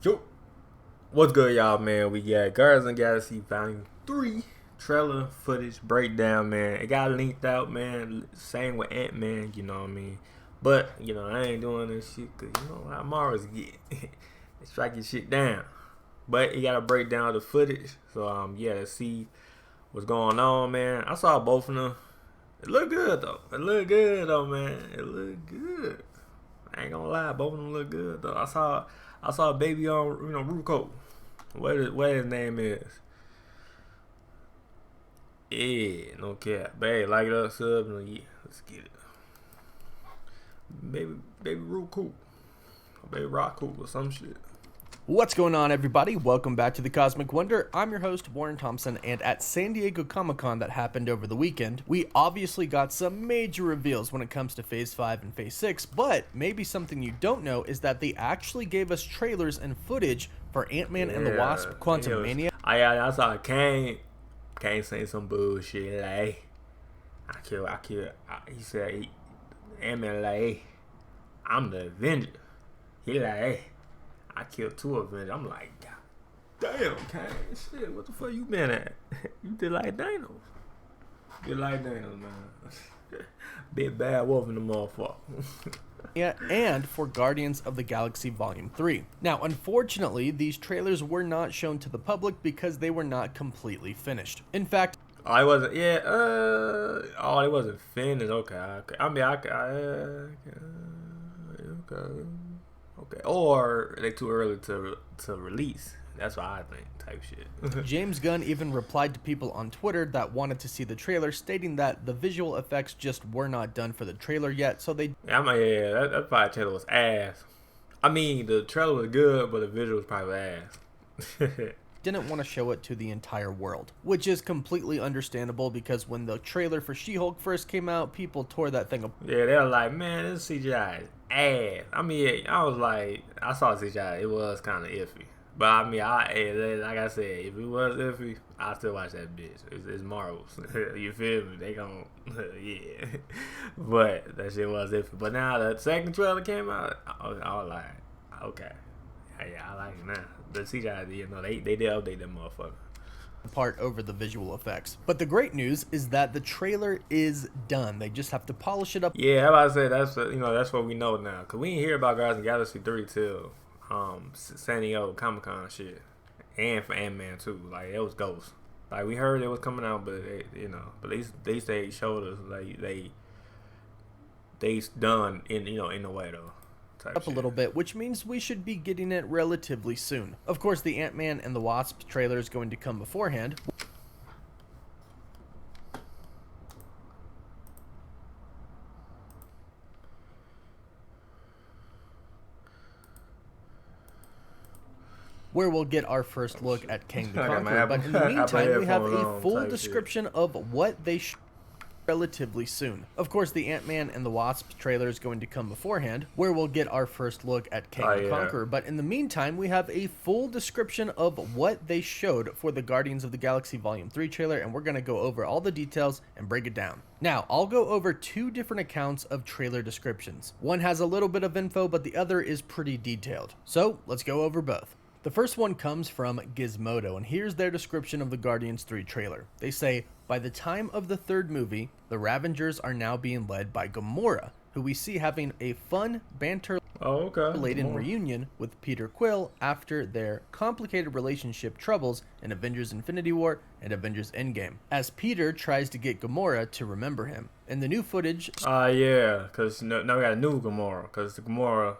Yo, what's good, y'all, man? We got Guardians of the Galaxy Volume 3 trailer footage breakdown, man. It got linked out, man. Same with Ant-Man, you know what I mean? But, you know, I ain't doing this shit because, you know how Marvel's get. They strike your shit down. But you got to break down the footage. So, yeah, let's see what's going on, man. I saw both of them. It looked good, though. It looked good, though, man. It looked good. I ain't gonna lie, both of them look good, though. I saw a baby on, Ruko. What his name is? Yeah, no cap. Babe, like it up, sub, no, yeah, let's get it. Baby Ruko. Baby Rocko or some shit. What's going on, everybody? Welcome back to the Cosmic Wonder. I'm your host, Warren Thompson, and at San Diego Comic-Con that happened over the weekend, we obviously got some major reveals when it comes to Phase 5 and Phase 6, but maybe something you don't know is that they actually gave us trailers and footage for Ant-Man and the Wasp: Quantumania. I saw Kane say some bullshit, like, he said, Ant-Man, like, I'm the Avenger. He like, hey, I killed 2 Avengers. I'm like, God damn, Kane, shit, what the fuck you been at? You did like Thanos. You did like Thanos, man. Big bad wolf in the motherfucker. Yeah, and for Guardians of the Galaxy Volume 3. Now, unfortunately, these trailers were not shown to the public because they were not completely finished. In fact, it wasn't, yeah, it wasn't finished, okay. I mean, okay. Or they too early to release. That's what I think, type shit. James Gunn even replied to people on Twitter that wanted to see the trailer, stating that the visual effects just were not done for the trailer yet, so they... Yeah, that probably trailer was ass. I mean, the trailer was good, but the visual was probably ass. didn't want to show it to the entire world, which is completely understandable because when the trailer for She-Hulk first came out, people tore that thing up. Yeah, they were like, man, this CGI is ass. I mean, I was like, I saw CGI, it was kind of iffy. But I mean, like I said, if it was iffy, I still watch that bitch. It's Marvel's. You feel me? They gon' yeah. But that shit was iffy. But now the second trailer came out, I was like, okay. Yeah, I like it now. The CGI, you know, they did update that motherfucker. Part over the visual effects. But the great news is that the trailer is done. They just have to polish it up. Yeah, I was about to say, that's what we know now. Cause we didn't hear about Guardians of the Galaxy 3 till San Diego Comic-Con shit. And for Ant-Man too. Like, it was ghost. Like, we heard it was coming out, but but they showed us like they done in a way though. Up a little bit, which means we should be getting it relatively soon. Of course, the Ant-Man and the Wasp trailer is going to come beforehand. Where we'll get our first look at Kang the Conqueror, but in the meantime, we have a full description of what they relatively soon. Of course, the Ant-Man and the Wasp trailer is going to come beforehand, where we'll get our first look at Kang the Conqueror, but in the meantime, we have a full description of what they showed for the Guardians of the Galaxy Volume 3 trailer, and we're going to go over all the details and break it down. Now, I'll go over 2 different accounts of trailer descriptions. One has a little bit of info, but the other is pretty detailed. So, let's go over both. The first one comes from Gizmodo, and here's their description of the Guardians 3 trailer. They say, by the time of the 3rd movie, the Ravengers are now being led by Gamora, who we see having a fun, banter-laden reunion with Peter Quill after their complicated relationship troubles in Avengers Infinity War and Avengers Endgame, as Peter tries to get Gamora to remember him. In the new footage... yeah, because now we got a new Gamora, because the Gamora...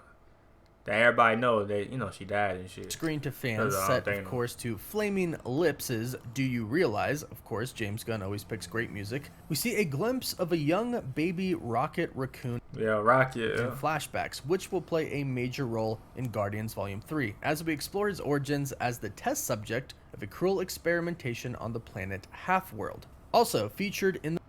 that everybody knows that, she died and shit. Screen to fans set, of course, to Flaming Lips' Do You Realize? Of course, James Gunn always picks great music. We see a glimpse of a young baby Rocket Raccoon. Yeah, Rocket. In flashbacks, which will play a major role in Guardians Volume 3, as we explore his origins as the test subject of a cruel experimentation on the planet Half-World. Also featured in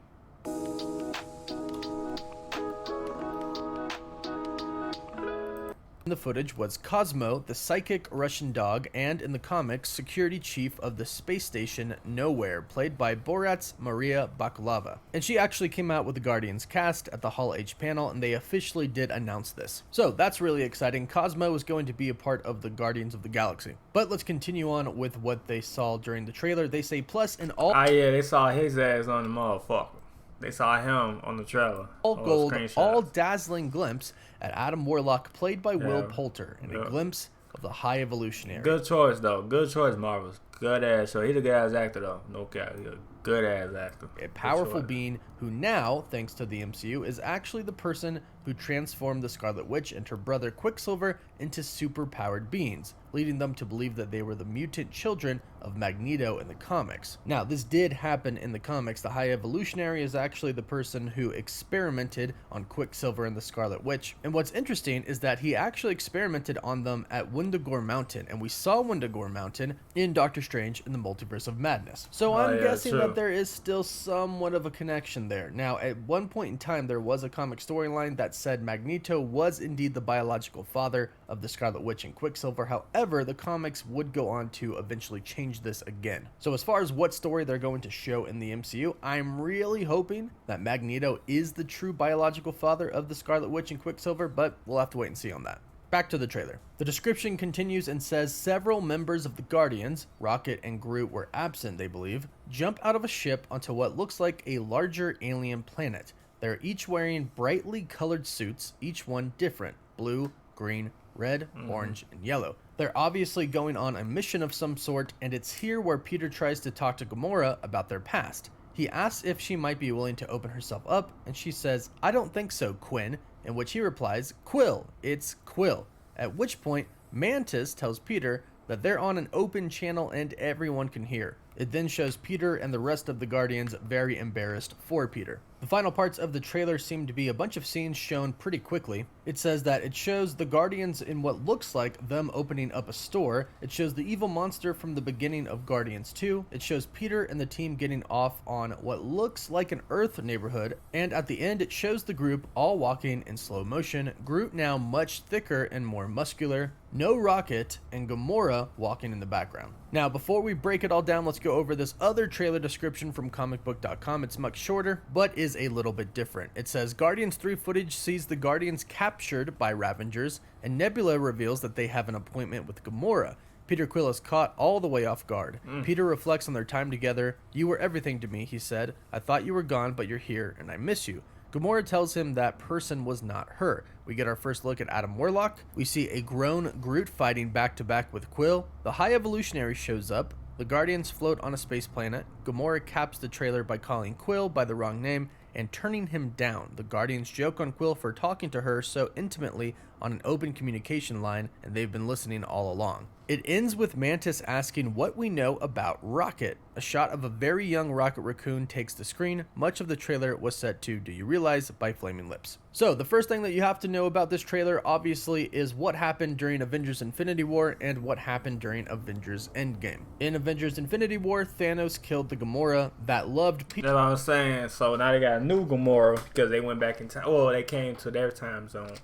the in the footage was Cosmo, the psychic Russian dog, and in the comics, security chief of the space station Nowhere, played by Borat's Maria Bakalova. And she actually came out with the Guardians cast at the Hall H panel, and they officially did announce this. So that's really exciting. Cosmo is going to be a part of the Guardians of the Galaxy. But let's continue on with what they saw during the trailer. They say plus in all... yeah, they saw his ass on the motherfucker. They saw him on the trailer. All gold, all dazzling glimpse at Adam Warlock, played by Will Poulter, and a glimpse of the High Evolutionary. Good choice, though. Good choice, Marvelous. Good ass show. He's a good ass actor, though. No cap. He's a good ass actor. A powerful being who now, thanks to the MCU, is actually the person who transformed the Scarlet Witch and her brother Quicksilver into super-powered beings, leading them to believe that they were the mutant children of Magneto in the comics. Now, this did happen in the comics. The High Evolutionary is actually the person who experimented on Quicksilver and the Scarlet Witch. And what's interesting is that he actually experimented on them at Wundagore Mountain, and we saw Wundagore Mountain in Doctor Strange in the Multiverse of Madness. So I'm guessing that there is still somewhat of a connection there. Now, at one point in time, there was a comic storyline that said Magneto was indeed the biological father of the Scarlet Witch and Quicksilver. However, the comics would go on to eventually change this again. So as far as what story they're going to show in the MCU, I'm really hoping that Magneto is the true biological father of the Scarlet Witch and Quicksilver, but we'll have to wait and see on that. Back to the trailer. The description continues and says several members of the Guardians, Rocket and Groot were absent, they believe, jump out of a ship onto what looks like a larger alien planet. They're each wearing brightly colored suits, each one different: blue, green, red, orange, and yellow. They're obviously going on a mission of some sort, and it's here where Peter tries to talk to Gamora about their past. He asks if she might be willing to open herself up, and she says, "I don't think so, Quinn," in which he replies, "Quill, it's Quill." At which point, Mantis tells Peter that they're on an open channel and everyone can hear. It then shows Peter and the rest of the Guardians very embarrassed for Peter. The final parts of the trailer seem to be a bunch of scenes shown pretty quickly. It says that it shows the Guardians in what looks like them opening up a store. It shows the evil monster from the beginning of Guardians 2. It shows Peter and the team getting off on what looks like an Earth neighborhood. And at the end, it shows the group all walking in slow motion, Groot now much thicker and more muscular, no Rocket, and Gamora walking in the background. Now, before we break it all down, let's go over this other trailer description from comicbook.com. It's much shorter, but is a little bit different. It says, Guardians 3 footage sees the Guardians captured by Ravengers, and Nebula reveals that they have an appointment with Gamora. Peter Quill is caught all the way off guard. Peter reflects on their time together. "You were everything to me," he said. "I thought you were gone, but you're here, and I miss you." Gamora tells him that person was not her. We get our first look at Adam Warlock. We see a grown Groot fighting back-to-back with Quill. The High Evolutionary shows up. The Guardians float on a space planet. Gamora caps the trailer by calling Quill by the wrong name and turning him down. The Guardians joke on Quill for talking to her so intimately on an open communication line, and they've been listening all along. It ends with Mantis asking what we know about Rocket. A shot of a very young Rocket Raccoon takes the screen. Much of the trailer was set to "Do You Realize" by Flaming Lips. So the first thing that you have to know about this trailer obviously is what happened during Avengers Infinity War and what happened during Avengers Endgame. In Avengers Infinity War, Thanos killed the Gamora that loved Peter. That's what I'm saying. So now they got a new Gamora because they went back in time. Oh, they came to their time zone.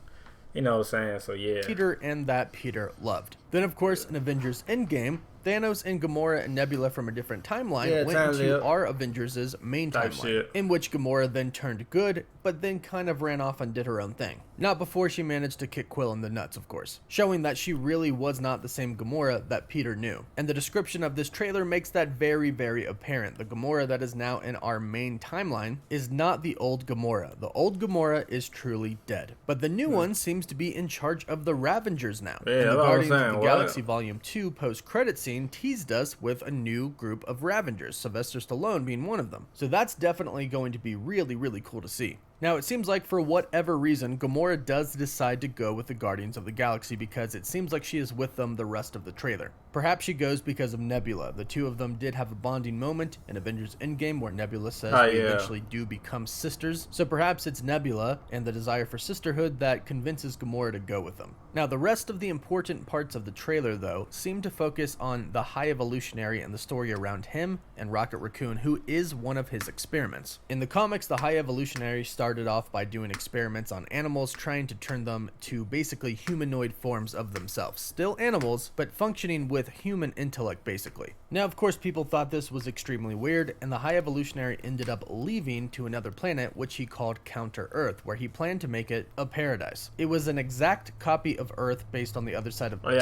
You know what I'm saying? So yeah. Peter and that Peter loved. Then of course in Avengers Endgame, Thanos and Gamora and Nebula from a different timeline went into our Avengers' main timeline, in which Gamora then turned good, but then kind of ran off and did her own thing. Not before she managed to kick Quill in the nuts, of course, showing that she really was not the same Gamora that Peter knew. And the description of this trailer makes that very, very apparent. The Gamora that is now in our main timeline is not the old Gamora. The old Gamora is truly dead. But the new one seems to be in charge of the Ravengers now. Yeah, and the Guardians of the Galaxy Volume 2 post-credit scene teased us with a new group of Ravengers, Sylvester Stallone being one of them. So that's definitely going to be really, really cool to see. Now, it seems like for whatever reason, Gamora does decide to go with the Guardians of the Galaxy because it seems like she is with them the rest of the trailer. Perhaps she goes because of Nebula. The two of them did have a bonding moment in Avengers Endgame where Nebula says they eventually do become sisters. So perhaps it's Nebula and the desire for sisterhood that convinces Gamora to go with them. Now, the rest of the important parts of the trailer, though, seem to focus on the High Evolutionary and the story around him and Rocket Raccoon, who is one of his experiments. In the comics, the High Evolutionary started off by doing experiments on animals, trying to turn them to basically humanoid forms of themselves. Still animals, but functioning with human intellect, basically. Now, of course, people thought this was extremely weird, and the High Evolutionary ended up leaving to another planet, which he called Counter Earth, where he planned to make it a paradise. It was an exact copy of Earth based on the other side of I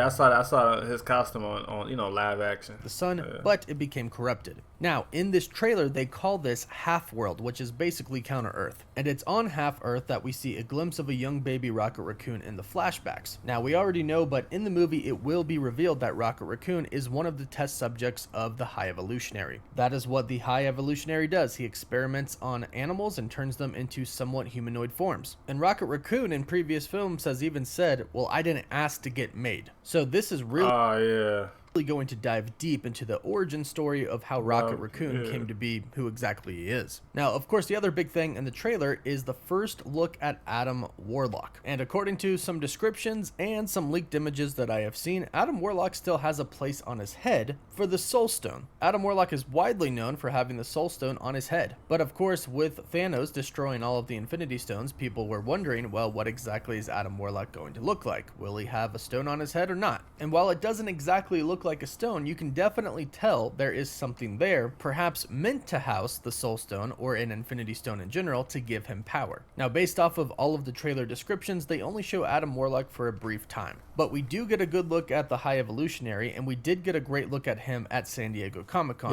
saw that. I saw his costume on you know, live action. The sun, but it became corrupted. Now, in this trailer, they call this Half-World, which is basically Counter Earth. And it's on Half-Earth that we see a glimpse of a young baby Rocket Raccoon in the flashbacks. Now, we already know, but in the movie, it will be revealed that Rocket Raccoon is one of the test subjects of the High Evolutionary. That is what the High Evolutionary does. He experiments on animals and turns them into somewhat humanoid forms. And Rocket Raccoon in previous films has even said, well, I didn't ask to get made. So this is really going to dive deep into the origin story of how Rocket Raccoon came to be who exactly he is. Now, of course, the other big thing in the trailer is the first look at Adam Warlock. And according to some descriptions and some leaked images that I have seen, Adam Warlock still has a place on his head for the Soul Stone. Adam Warlock is widely known for having the Soul Stone on his head. But of course, with Thanos destroying all of the Infinity Stones, people were wondering, well, what exactly is Adam Warlock going to look like? Will he have a stone on his head or not? And while it doesn't exactly look like a stone, you can definitely tell there is something there, perhaps meant to house the Soul Stone or an Infinity Stone in general to give him power. Now, based off of all of the trailer descriptions, they only show Adam Warlock for a brief time. But we do get a good look at the High Evolutionary, and we did get a great look at him at San Diego Comic-Con.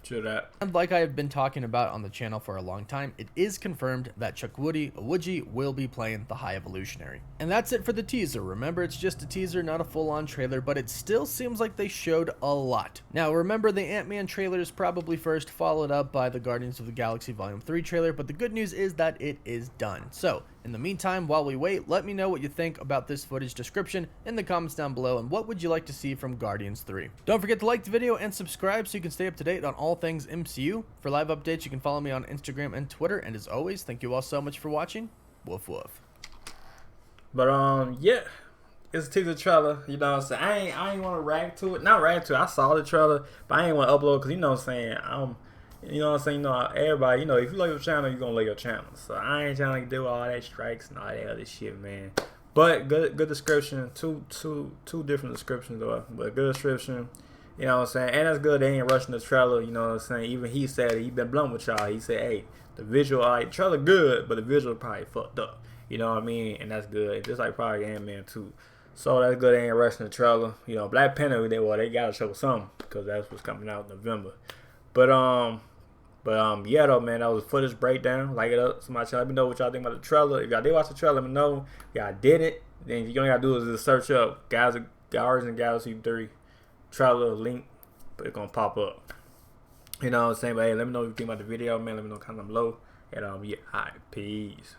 True that. And like I have been talking about on the channel for a long time, it is confirmed that Chukwudi will be playing the High Evolutionary. And that's it for the teaser. Remember, it's just a teaser, not a full-on trailer, but it still seems like they showed a lot. Now, remember, the Ant-Man trailer is probably first, followed up by the Guardians of the Galaxy Volume 3 trailer, but the good news is that it is done. So, in the meantime, while we wait, let me know what you think about this footage description in the comments down below, and what would you like to see from Guardians 3. Don't forget to like the video and subscribe so you can stay up to date on all things MCU. For live updates, you can follow me on Instagram and Twitter, and as always, thank you all so much for watching. Woof woof. But yeah, it's a teaser trailer, you know what I'm saying? I ain't want to rag to it. Not rag to it. I saw the trailer, but I ain't want to upload because, you know what I'm saying, you know what I'm saying, you know, everybody, you know, if you like your channel, you're going to like your channel. So I ain't trying to do all that strikes and all that other shit, man. But good description. Two different descriptions, though. But good description, you know what I'm saying? And that's good. They ain't rushing the trailer, you know what I'm saying? Even he said he been blunt with y'all. He said, hey, the visual, trailer good, but the visual probably fucked up. You know what I mean? And that's good. Just like probably Ant-Man 2. So that's good. They ain't rushing the trailer. You know, Black Panther, they gotta show something because that's what's coming out in November. But yeah, though, man, that was a footage breakdown. Like it up. Somebody let me know what y'all think about the trailer. If y'all did watch the trailer, let me know. If y'all did it, then you only gotta do is just search up Guardians of the Galaxy 3 trailer link, but it's gonna pop up. You know what I'm saying? But hey, let me know what you think about the video, man. Let me know comment below. And yeah, alright, peace.